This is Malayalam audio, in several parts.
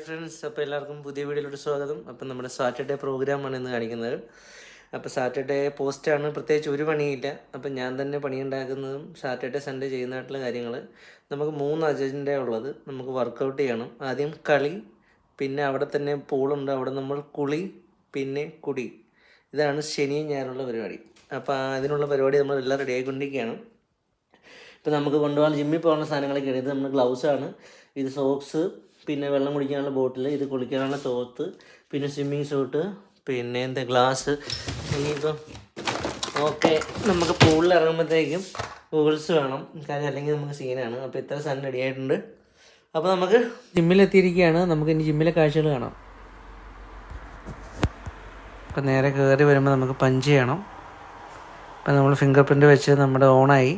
ഫ്രണ്ട്സ്, അപ്പോൾ എല്ലാവർക്കും പുതിയ വീഡിയോയിലോട്ട് സ്വാഗതം. അപ്പം നമ്മുടെ സാറ്റർഡേ പ്രോഗ്രാമാണ് ഇന്ന് കാണിക്കുന്നത്. അപ്പോൾ സാറ്റർഡേ പോസ്റ്റാണ്, പ്രത്യേകിച്ച് ഒരു പണിയില്ല. അപ്പം ഞാൻ തന്നെ പണിയുണ്ടാക്കുന്നതും സാറ്റർഡേ സൺഡേ ചെയ്യുന്നതായിട്ടുള്ള കാര്യങ്ങൾ. നമുക്ക് 3 അജണ്ട ഉള്ളത്. നമുക്ക് വർക്കൗട്ട് ചെയ്യണം. ആദ്യം കളി, പിന്നെ അവിടെ തന്നെ പൂളുണ്ട്, അവിടെ നമ്മൾ കുളി, പിന്നെ കുടി. ഇതാണ് ശനിയും ഞായറുള്ള പരിപാടി. അപ്പോൾ അതിനുള്ള പരിപാടി നമ്മൾ എല്ലാം റെഡി ആയിക്കൊണ്ടിരിക്കുകയാണ്. ഇപ്പോൾ നമുക്ക് കൊണ്ടുപോകാൻ ജിമ്മിൽ പോകാനുള്ള സാധനങ്ങളൊക്കെ ഇത് നമ്മൾ ഗ്ലൗസാണ്, ഇത് സോക്സ്, പിന്നെ വെള്ളം കുടിക്കാനുള്ള ബോട്ടിൽ, ഇത് കുളിക്കാനുള്ള തോർത്ത്, പിന്നെ സ്വിമ്മിങ് സൂട്ട്, പിന്നെ എന്താ ഗ്ലാസ്. ഇനിയിപ്പം ഓക്കെ, നമുക്ക് പൂളിൽ ഇറങ്ങുമ്പോഴത്തേക്കും ഗൂഗിൾസ് വേണം, കാര്യം അല്ലെങ്കിൽ നമുക്ക് സീനാണ്. അപ്പോൾ ഇത്ര സാധനം റെഡി ആയിട്ടുണ്ട്. അപ്പോൾ നമുക്ക് ജിമ്മിലെത്തിയിരിക്കുകയാണ്. നമുക്ക് ഇനി ജിമ്മിലെ കാഴ്ചകൾ കാണാം. അപ്പം നേരെ കയറി വരുമ്പോൾ നമുക്ക് പഞ്ച് ചെയ്യണം. അപ്പം നമ്മൾ ഫിംഗർ പ്രിൻ്റ് വെച്ച് നമ്മുടെ ഓണായി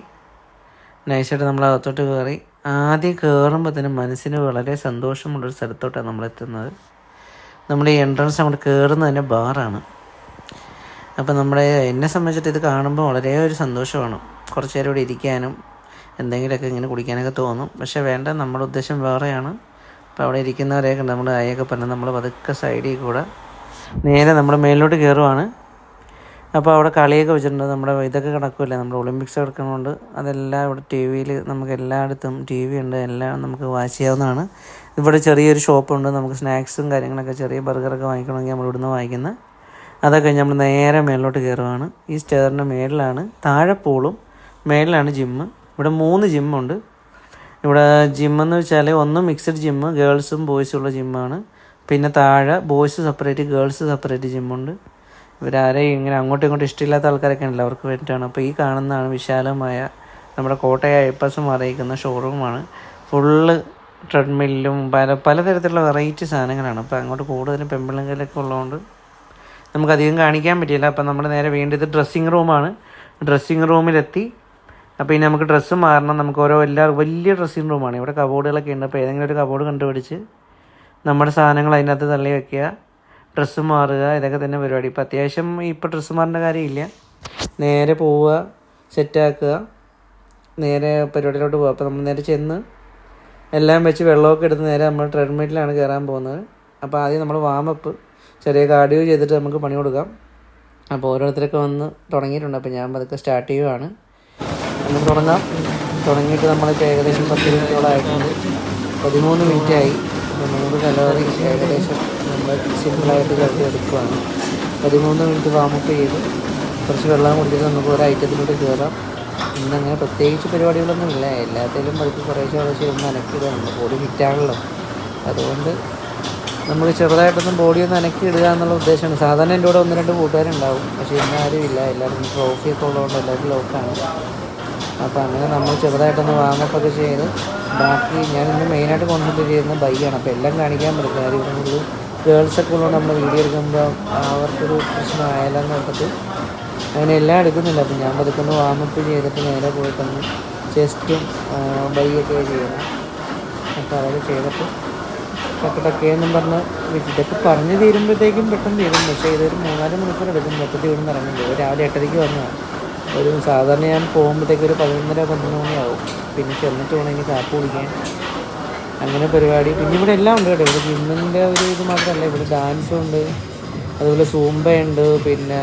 നൈസായിട്ട് നമ്മൾ അകത്തോട്ട് കയറി. ആദ്യം കയറുമ്പോൾ തന്നെ മനസ്സിന് വളരെ സന്തോഷമുള്ളൊരു സ്ഥലത്തോട്ടാണ് നമ്മളെത്തുന്നത്. നമ്മുടെ ഈ എൻട്രൻസ് അങ്ങോട്ട് കയറുന്നത് തന്നെ ബാറാണ്. അപ്പോൾ എന്നെ സംബന്ധിച്ചിട്ട് ഇത് കാണുമ്പോൾ വളരെ ഒരു സന്തോഷമാണ്. കുറച്ച് നേരം ഇവിടെ ഇരിക്കാനും എന്തെങ്കിലുമൊക്കെ ഇങ്ങനെ കുടിക്കാനൊക്കെ തോന്നും. പക്ഷേ വേണ്ട, നമ്മുടെ ഉദ്ദേശം വേറെയാണ്. അപ്പോൾ അവിടെ ഇരിക്കുന്നവരെയൊക്കെ നമ്മൾ ആയൊക്കെ പറഞ്ഞ് നമ്മൾ പതുക്കെ സൈഡിൽ കൂടെ നേരെ നമ്മുടെ മേലിലോട്ട് കയറുവാണ്. അപ്പോൾ അവിടെ കളിയൊക്കെ വെച്ചിട്ടുണ്ട്. നമ്മുടെ ഇതൊക്കെ കിടക്കുമല്ലേ, നമ്മുടെ ഒളിമ്പിക്സ് കിടക്കുന്നതുകൊണ്ട് അതെല്ലാം ഇവിടെ ടി വിയിൽ നമുക്ക് എല്ലായിടത്തും ടി വി ഉണ്ട്, എല്ലാം നമുക്ക് വാച്ച് ചെയ്യാവുന്നതാണ്. ഇവിടെ ചെറിയൊരു ഷോപ്പുണ്ട്. നമുക്ക് സ്നാക്സും കാര്യങ്ങളൊക്കെ, ചെറിയ ബർഗറൊക്കെ വാങ്ങിക്കണമെങ്കിൽ നമ്മൾ ഇവിടുന്ന് വാങ്ങിക്കുന്നത്. അതൊക്കെ കഴിഞ്ഞ് നമ്മൾ നേരെ മേളിലോട്ട് കയറുവാണ്. ഈ സ്റ്റെയറിൻ്റെ മേളിലാണ് താഴെ പൂളും, മേളിലാണ് ജിമ്മ്. ഇവിടെ 3 ജിമ്മുണ്ട്. ഇവിടെ ജിമ്മെന്ന് വെച്ചാൽ ഒന്ന് മിക്സഡ് ജിമ്മ്, ഗേൾസും ബോയ്സും ഉള്ള ജിമ്മാണ്. പിന്നെ താഴെ ബോയ്സ് സെപ്പറേറ്റ്, ഗേൾസ് സെപ്പറേറ്റ് ജിമ്മുണ്ട്. ഇവരാരെയും ഇങ്ങനെ അങ്ങോട്ടും ഇങ്ങോട്ടും ഇഷ്ടമില്ലാത്ത ആൾക്കാരൊക്കെ ഉണ്ടല്ലോ, അവർക്ക് വേണ്ടിയിട്ടാണ്. അപ്പോൾ ഈ കാണുന്നതാണ് വിശാലമായ നമ്മുടെ കോട്ടയം ഐപ്പസും അറിയിക്കുന്ന ഷോറൂമാണ്. ഫുള്ള് ട്രെഡ്മില്ലും പലതരത്തിലുള്ള വെറൈറ്റി സാധനങ്ങളാണ്. അപ്പോൾ അങ്ങോട്ട് കൂടുതലും പെമ്പിളങ്കലൊക്കെ ഉള്ളതുകൊണ്ട് നമുക്കധികം കാണിക്കാൻ പറ്റിയില്ല. അപ്പോൾ നമ്മൾ നേരെ വീണ്ടും ഇത് ഡ്രസ്സിങ് റൂമാണ്. ഡ്രസ്സിങ് റൂമിലെത്തി. അപ്പോൾ ഇനി നമുക്ക് ഡ്രസ്സ് മാറണം. നമുക്ക് വലിയ ഡ്രസ്സിങ് റൂമാണ്. ഇവിടെ കബോർഡുകളൊക്കെ ഉണ്ട്. അപ്പോൾ ഏതെങ്കിലും ഒരു കബോർഡ് കണ്ടുപിടിച്ച് നമ്മുടെ സാധനങ്ങൾ അതിനകത്ത് തള്ളി വയ്ക്കുക, ഡ്രസ്സ് മാറുക, ഇതൊക്കെ തന്നെ പരിപാടി. ഇപ്പോൾ അത്യാവശ്യം ഇപ്പോൾ ഡ്രസ്സ് മാറേണ്ട കാര്യമില്ല. നേരെ പോവുക, സെറ്റാക്കുക, നേരെ പരിപാടിയിലോട്ട് പോവുക. അപ്പോൾ നമ്മൾ നേരെ ചെന്ന് എല്ലാം വെച്ച് വെള്ളമൊക്കെ എടുത്ത് നേരെ നമ്മൾ ട്രെഡ്മില്ലിലാണ് കയറാൻ പോകുന്നത്. അപ്പോൾ ആദ്യം നമ്മൾ വാമപ്പ് ചെറിയ കാർഡിയോ ചെയ്തിട്ട് നമുക്ക് പണി കൊടുക്കാം. അപ്പോൾ ഓരോരുത്തരൊക്കെ വന്ന് തുടങ്ങിയിട്ടുണ്ട്. അപ്പോൾ ഞാൻ പതുക്കെ സ്റ്റാർട്ട് ചെയ്യുകയാണ്. നമുക്ക് തുടങ്ങിയിട്ട് നമ്മളിപ്പോൾ ഏകദേശം 10 മിനിറ്റോളം ആയിട്ടുണ്ട്. 13 മിനിറ്റായി. 100 കലോറി ഏകദേശം നമ്മൾ സിമ്പിളായിട്ട് കരുതി എടുക്കുകയാണ്. 13 മിനിറ്റ് വാമപ്പ് ചെയ്ത് കുറച്ച് വെള്ളം കുടിച്ചിട്ട് നമുക്ക് ഒരു ഐറ്റത്തിലോട്ട് കയറാം. ഇന്നങ്ങനെ പ്രത്യേകിച്ച് പരിപാടികളൊന്നുമില്ല. എല്ലാത്തിലും പതുക്കെ കുറേശ്ശെ ഒന്ന് അനക്കിയിടുക. നമ്മൾ ബോഡി ഫിറ്റാണല്ലോ, അതുകൊണ്ട് നമ്മൾ ചെറുതായിട്ടൊന്ന് ബോഡി ഒന്ന് അനക്കിയിടുക എന്നുള്ള ഉദ്ദേശമാണ്. സാധാരണ എൻ്റെ കൂടെ 1-2 കൂട്ടുകാരുണ്ടാവും, പക്ഷേ ഇന്ന് ആരുമില്ല. എല്ലാവരും ട്രോഫിയൊക്കെ ഉള്ളതുകൊണ്ട് എല്ലാവരും ലോക്കാണ്. അപ്പോൾ അങ്ങനെ നമ്മൾ ചെറുതായിട്ടൊന്ന് വാമപ്പൊക്കെ ചെയ്ത് ബാക്കി ഞാനിന്ന് മെയിനായിട്ട് കോൺസെൻട്രേറ്റ് ചെയ്യുന്നത് ബൈയാണ്. അപ്പോൾ എല്ലാം കാണിക്കാൻ പറ്റില്ല. കാര്യം ഇവിടെ ഗേൾസൊക്കെ ഉള്ളതുകൊണ്ട് നമ്മൾ വീഡിയോ എടുക്കുമ്പോൾ അവർക്കൊരു പ്രശ്നമായാലെന്ന് ഓർത്തിട്ട് അങ്ങനെ എല്ലാം എടുക്കുന്നില്ല. അപ്പോൾ ഞാൻ പതുക്കൊന്ന് വാമപ്പ് ചെയ്തിട്ട് നേരെ പോയിട്ടൊന്ന് ചെസ്റ്റും ബൈയൊക്കെ ചെയ്യണം. അപ്പോൾ അതൊക്കെ ചെയ്തിട്ട് ടക്കേന്നും പറഞ്ഞ് ഇതൊക്കെ പറഞ്ഞ് തീരുമ്പോഴത്തേക്കും പെട്ടെന്ന് തീരും. പക്ഷേ ഇതൊരു 3-4 മണിക്കൂർ എടുക്കും മൊത്തത്തിൽ ഇവിടെ നിന്ന് ഇറങ്ങുമ്പോൾ. രാവിലെ 8:30 വന്നതാണ്. ഒരു സാധാരണ ഞാൻ പോകുമ്പോഴത്തേക്ക് ഒരു 11-12 മണിയാവും. പിന്നെ ചെന്നിട്ട് വേണം ഇനി കാപ്പ് കുടിക്കാൻ, അങ്ങനെ പരിപാടി. പിന്നെ ഇവിടെ എല്ലാം ഉണ്ട് കേട്ടോ. ഇവിടെ ജിമ്മിൻ്റെ ഒരു ഇത് മാത്രമല്ല, ഇവിടെ ഡാൻസും ഉണ്ട്, അതുപോലെ സൂംബയുണ്ട്, പിന്നെ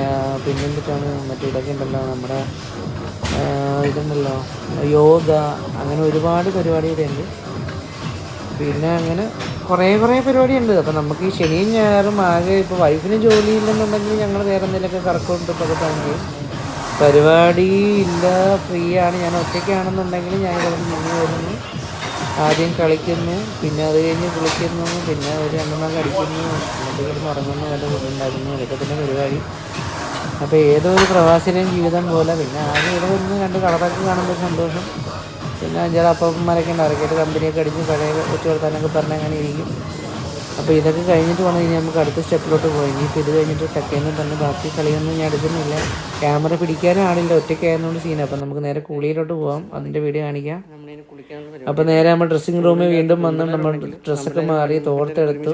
എന്തൊക്കെയാണ് മറ്റേ ഇതൊക്കെ ഉണ്ടല്ലോ, നമ്മുടെ ഇതുണ്ടല്ലോ യോഗ, അങ്ങനെ ഒരുപാട് പരിപാടി ഇവിടെ ഉണ്ട്. പിന്നെ അങ്ങനെ കുറേ പരിപാടിയുണ്ട്. അപ്പോൾ നമുക്ക് ഈ ശനിയും ഞായറും ആകെ ഇപ്പോൾ വൈഫിന് ജോലി ഇല്ലെന്നുണ്ടെങ്കിൽ ഞങ്ങൾ വേറെ എന്തെങ്കിലുമൊക്കെ കറക്കമുണ്ടൊക്കെ തുടങ്ങി. പരിപാടി ഇല്ല, ഫ്രീ ആണ്. ഞാൻ ഒറ്റയ്ക്കാണെന്നുണ്ടെങ്കിൽ ഞാൻ ഇവിടെ നിന്ന് വരുന്നു, ആദ്യം കളിക്കുന്നു, പിന്നെ അത് കഴിഞ്ഞ് കുളിക്കുന്നു, പിന്നെ ഒരു 2 അടിക്കുന്നു, എന്നിട്ട് കിടന്ന് ഉറങ്ങുന്നു, വല്ല ഫുഡുണ്ടാക്കുന്നു, ഇതൊക്കെ തന്നെ പരിപാടി. അപ്പോൾ ഏതോ ഒരു പ്രവാസിയുടെയും ജീവിതം പോലെ. പിന്നെ ആദ്യം ഇവിടെ വരുന്ന 2 കളറൊക്കെ കാണുമ്പോൾ സന്തോഷം. പിന്നെ 5-6 അപ്പന്മാരൊക്കെ ഉണ്ട്, അറക്കിയിട്ട് കമ്പനിയൊക്കെ അടിച്ച് പഴയ ഒറ്റ വർത്താനൊക്കെ പറഞ്ഞ് അങ്ങനെ ഇരിക്കും. അപ്പോൾ ഇതൊക്കെ കഴിഞ്ഞിട്ട് വേണം ഇനി നമുക്ക് അടുത്ത സ്റ്റെപ്പിലോട്ട് പോയി. ഇനിയിപ്പോൾ ഇത് കഴിഞ്ഞിട്ട് ടക്കേന്ന് പറഞ്ഞ് ബാക്കി കളിയൊന്നും ഞാൻ എടുക്കുന്നില്ല. ക്യാമറ പിടിക്കാനും ആളില്ല, ഒറ്റയ്ക്കായതുകൊണ്ട് സീൻ. അപ്പോൾ നമുക്ക് നേരെ കുളിയിലോട്ട് പോകാം, അതിൻ്റെ വീഡിയോ കാണിക്കാം. അപ്പോൾ നേരെ നമ്മൾ ഡ്രസ്സിങ് റൂമിൽ വീണ്ടും വന്ന് നമ്മൾ ഡ്രസ്സൊക്കെ മാറി തോർത്തെടുത്ത്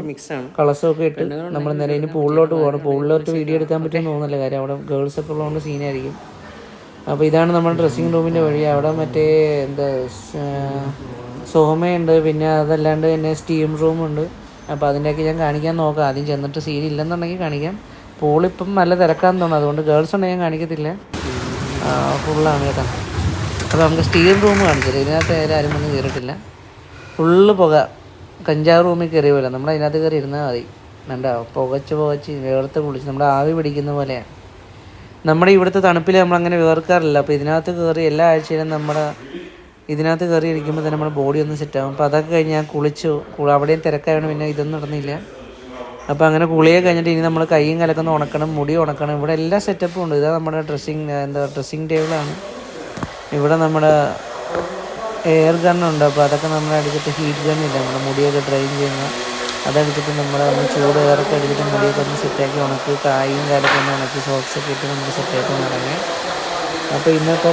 കളസമൊക്കെ ഇട്ട് നമ്മൾ നേരെ ഇനി പൂളിലോട്ട് പോകണം. പൂളിലോട്ട് വീഡിയോ എടുക്കാൻ പറ്റുമെന്ന് തോന്നുന്നില്ല, കാര്യം അവിടെ ഗേൾസൊക്കെ ഉള്ളതുകൊണ്ട് സീനായിരിക്കും. അപ്പോൾ ഇതാണ് നമ്മുടെ ഡ്രസ്സിങ് റൂമിൻ്റെ വഴി. അവിടെ മറ്റേ സോമയുണ്ട്, പിന്നെ അതല്ലാണ്ട് തന്നെ സ്റ്റീം റൂമുണ്ട്, അപ്പോൾ അതിൻ്റെയൊക്കെ ഞാൻ കാണിക്കാൻ നോക്കാം. ആദ്യം ചെന്നിട്ട് സീൻ ഇല്ലെന്നുണ്ടെങ്കിൽ കാണിക്കാം. പൂളിപ്പം നല്ല തിരക്കാന്ന് തോന്നുന്നു, അതുകൊണ്ട് ഗേൾസ് ഉണ്ടെങ്കിൽ ഞാൻ കാണിക്കത്തില്ല. ഫുള്ളാണ് കേട്ടോ. അപ്പോൾ നമുക്ക് സ്റ്റീൽ റൂം കാണിച്ചില്ല. ഇതിനകത്ത് ആരും ഒന്നും കയറിയിട്ടില്ല. ഫുള്ള് പുക. കഞ്ചാവ് റൂമിൽ കയറിയ പോലെ നമ്മൾ അതിനകത്ത് കയറി ഇരുന്നാൽ മതി. കണ്ടോ, പുകച്ച് വേർത്ത് കുളിച്ച് നമ്മുടെ ആവി പിടിക്കുന്ന പോലെയാണ്. നമ്മുടെ ഇവിടുത്തെ തണുപ്പിൽ നമ്മളങ്ങനെ വേർക്കാറില്ല. അപ്പോൾ ഇതിനകത്ത് കയറി എല്ലാ ആഴ്ചയിലും ഇതിനകത്ത് കയറി ഇരിക്കുമ്പോൾ തന്നെ നമ്മുടെ ബോഡി ഒന്ന് സെറ്റാകും. അപ്പോൾ അതൊക്കെ കഴിഞ്ഞ് ഞാൻ കുളിച്ചു. അവിടെയും തിരക്കായതുകൊണ്ട് പിന്നെ ഇതൊന്നും നടന്നില്ല. അപ്പോൾ അങ്ങനെ കുളിയെ കഴിഞ്ഞിട്ട് ഇനി നമ്മൾ കൈയും കലക്കൊന്ന് ഉണക്കണം, മുടി ഉണക്കണം. ഇവിടെ എല്ലാ സെറ്റപ്പും ഉണ്ട്. ഇതാ നമ്മുടെ ഡ്രസ്സിങ് ടേബിളാണ്. ഇവിടെ നമ്മുടെ എയർ ഗണ്ണുണ്ട്. അപ്പോൾ അതൊക്കെ നമ്മൾ അടിച്ചിട്ട് ഹീറ്റ് ഗണ്ണില്ല, നമ്മുടെ മുടിയൊക്കെ ഡ്രൈൻ ചെയ്യുന്ന അതടിച്ചിട്ട് നമ്മൾ ചൂട് എയറൊക്കെ അടിച്ചിട്ട് മുടിയൊക്കെ ഒന്ന് സെറ്റാക്കി ഉണക്കി, കായും കാലൊക്കെ ഒന്ന് ഉണക്കി, സോക്സൊക്കെ ഇട്ട് നമ്മൾ സെറ്റാക്കി നടങ്ങി. അപ്പോൾ ഇന്നത്തെ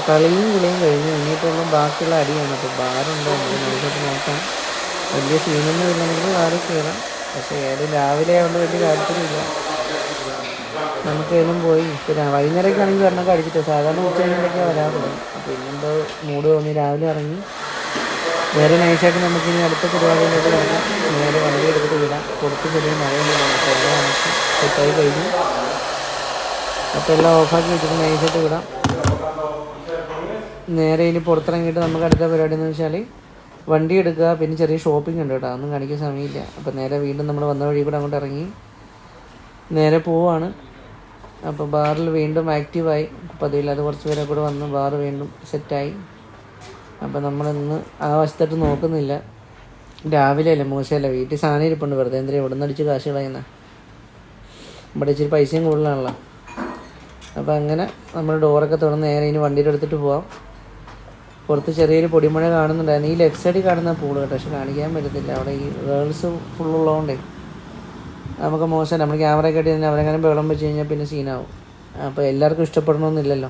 കളിയും കഴിഞ്ഞു. ഇനിയിപ്പോൾ ബാക്കിയുള്ള അടിയാണ്. അപ്പോൾ ബാറുണ്ട്, നമുക്ക് നോക്കിയിട്ട് നോക്കാം. വലിയ സീനൊന്നും ഇല്ലെങ്കിൽ ബാറിൽ കയറാം. പക്ഷേ രാവിലെ ആയതുകൊണ്ട് വലിയ താല്പര്യമില്ല. നമുക്ക് ഏതും പോയി പിന്നെ വൈകുന്നേരമൊക്കെ ആണെങ്കിൽ വരണമൊക്കെ അടിച്ചിട്ട് സാധാരണ ഉച്ച കഴിഞ്ഞിട്ടൊക്കെ വരാറുള്ളൂ. അപ്പോൾ ഇന്നെന്തോ മൂഡ് തോന്നി രാവിലെ ഇറങ്ങി. വേറെ നൈസായിട്ട് നമുക്കിനി അടുത്ത പരിപാടിയിലോട്ട് കിടക്കാം. നേരെ വണ്ടി എടുത്തിട്ട് വിടാം. പുറത്ത് ചെറിയ മഴയൊന്നും നമുക്ക് സെറ്റായി കഴിഞ്ഞു. അപ്പോൾ എല്ലാം ഓഫാക്കി വെച്ചിട്ട് നൈസായിട്ട് വിടാം. നേരെ ഇനി പുറത്തിറങ്ങിയിട്ട് നമുക്ക് അടുത്ത പരിപാടി എന്ന് വെച്ചാൽ വണ്ടി എടുക്കുക. പിന്നെ ചെറിയ ഷോപ്പിംഗ് ഉണ്ട് കേട്ടോ, ഒന്നും കാണിക്കാൻ സമയമില്ല. അപ്പോൾ നേരെ വീണ്ടും നമ്മൾ വന്ന വഴി കൂടെ അങ്ങോട്ട് ഇറങ്ങി നേരെ പോവാണ്. അപ്പോൾ ബാറിൽ വീണ്ടും ആക്റ്റീവായി. പതിവില്ലാതെ കുറച്ച് പേരെ കൂടെ വന്ന് ബാർ വീണ്ടും സെറ്റായി. അപ്പോൾ നമ്മളിന്ന് ആ വശത്തോട്ട് നോക്കുന്നില്ല. രാവിലെ അല്ലേ, മോശമല്ല. വീട്ടിൽ സാധനം ഇരിപ്പുണ്ട്, വെറുതെ എന്തിനാ ഇവിടെ നിന്ന് അടിച്ച് കാശ് കളയുന്നത്. ഇവിടെ ഇച്ചിരി പൈസയും കൂടുതലാണല്ലോ. അപ്പോൾ അങ്ങനെ നമ്മൾ ഡോറൊക്കെ തുറന്ന് നേരെ ഇനി വണ്ടിയിൽ എടുത്തിട്ട് പോവാം. പുറത്ത് ചെറിയൊരു പൊടിമഴ കാണുന്നുണ്ടായിരുന്നു. ഈ ലെഫ്റ്റ് സൈഡിൽ കാണുന്ന പൂള് കേട്ടോ, പക്ഷെ കാണിക്കാൻ പറ്റത്തില്ല. അവിടെ ഈ ഗേൾസ് ഫുള്ളുള്ളതുകൊണ്ടേ നമുക്ക് മോശം. നമ്മൾ ക്യാമറയൊക്കെ ആയിട്ട് തന്നെ അവരെങ്ങനെ വെള്ളം വെച്ച് കഴിഞ്ഞാൽ പിന്നെ സീനാവും. അപ്പോൾ എല്ലാവർക്കും ഇഷ്ടപ്പെടണമെന്നില്ലല്ലോ.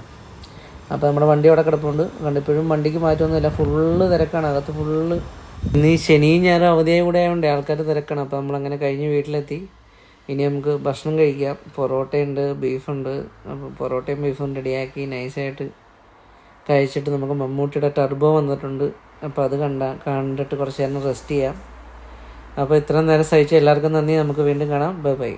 അപ്പോൾ നമ്മുടെ വണ്ടി അവിടെ കിടപ്പുണ്ട്. കണ്ടിപ്പോഴും വണ്ടിക്ക് മാറ്റമൊന്നുമില്ല, ഫുള്ള് തിരക്കാണ് അകത്ത് ഫുള്ള്. ഇന്ന് ഈ ശനിയും ഞായറും അവധിയായി കൂടെ ആയതുകൊണ്ട് ആൾക്കാർ തിരക്കാണ്. അപ്പോൾ നമ്മളങ്ങനെ കഴിഞ്ഞ് വീട്ടിലെത്തി. ഇനി നമുക്ക് ഭക്ഷണം കഴിക്കാം. പൊറോട്ടയുണ്ട്, ബീഫുണ്ട്. അപ്പോൾ പൊറോട്ടയും ബീഫും റെഡിയാക്കി നൈസായിട്ട് കഴിച്ചിട്ട് നമുക്ക് മമ്മൂട്ടിയുടെ ടർബോ വന്നിട്ടുണ്ട്. അപ്പോൾ അത് കണ്ടിട്ട് കുറച്ച് നേരം റെസ്റ്റ് ചെയ്യാം. അപ്പോൾ ഇത്രയും നേരം സഹിച്ച എല്ലാവർക്കും നന്ദി. നമുക്ക് വീണ്ടും കാണാം. Bye bye.